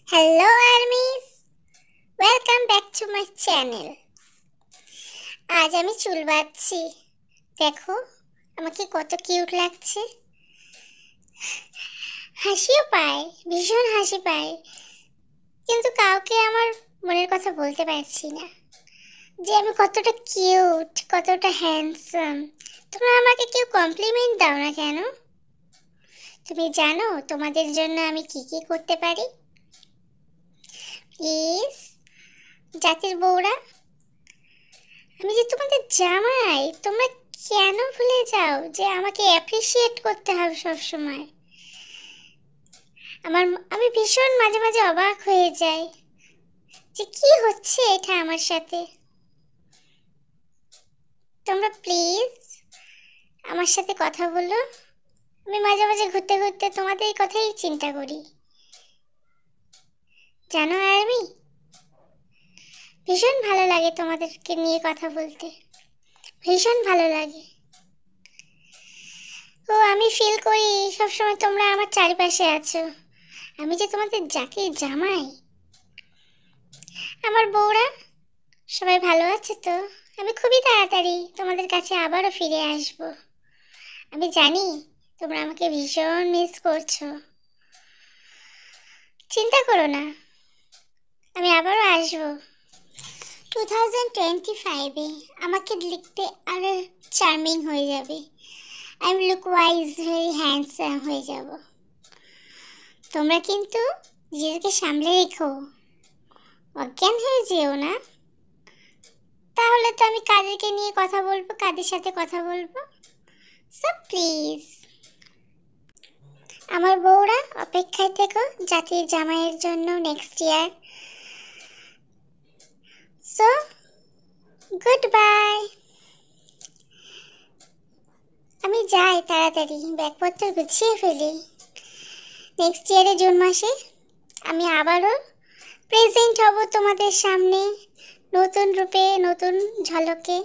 Hello armies, welcome back to my channel. আজ আমি চুল বাঁধছি। দেখো আমাকে কত কিউট লাগছে। হাসিও পায়, ভীষণ হাসি পায়, কিন্তু কাউকে আমার মনের কথা বলতে পারছি না যে আমি কতটা কিউট, কতটা হ্যান্ডসাম। তোমরা আমাকে কেউ কমপ্লিমেন্ট দাও না কেন? তুমি জানো তোমাদের জন্য আমি কি কি করতে পারি? প্লিজ জাতির বউরা, আমি যে তোমাদের জামাই, তোমরা কেন ভুলে যাও যে আমাকে অ্যাপ্রিসিয়েট করতে হবে সব সময়? আমি ভীষণ মাঝে মাঝে অবাক হয়ে যাই যে কি হচ্ছে এটা আমার সাথে। তোমরা প্লিজ আমার সাথে কথা বলো। আমি মাঝে মাঝে ঘুরতে ঘুরতে তোমাদের কথাই চিন্তা করি, জানো আরবি? ভীষণ ভালো লাগে তোমাদেরকে নিয়ে কথা বলতে, ভীষণ ভালো লাগে। ও আমি ফিল করি সবসময় তোমরা আমার চারিপাশে আছো। আমি যে তোমাদের জাতির জামাই। আমার বউরা সবাই ভালো আছে তো? আমি খুবই তাড়াতাড়ি তোমাদের কাছে আবারও ফিরে আসব। আমি জানি তোমরা আমাকে ভীষণ মিস করছো। চিন্তা করো না, আমি আবারও আসবো। 2025-এ আমাকে লিখতে আরো চার্মিং হয়ে যাবে। I am look wise very handsome হয়ে যাব। তোমরা কিন্তু নিজেকে সামলে রেখো, অজ্ঞান হয়ে যেও না। তাহলে তো আমি কাদেরকে নিয়ে কথা বলবো, কাদের সাথে কথা বলবো? সো প্লিজ আমার বউরা অপেক্ষায় থেকো জাতির জামাইয়ের জন্য next year. So good bye. আমি যাই তাড়াতাড়ি, ব্যাগপত্র গুছিয়ে ফেলি। নেক্সট ইয়ারে জুন মাসে আমি আবারও প্রেজেন্ট হব তোমাদের সামনে, নতুন রূপে, নতুন ঝলকে।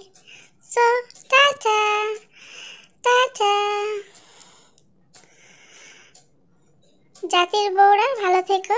So tata tata. জাতির বউরা ভালো থেকো।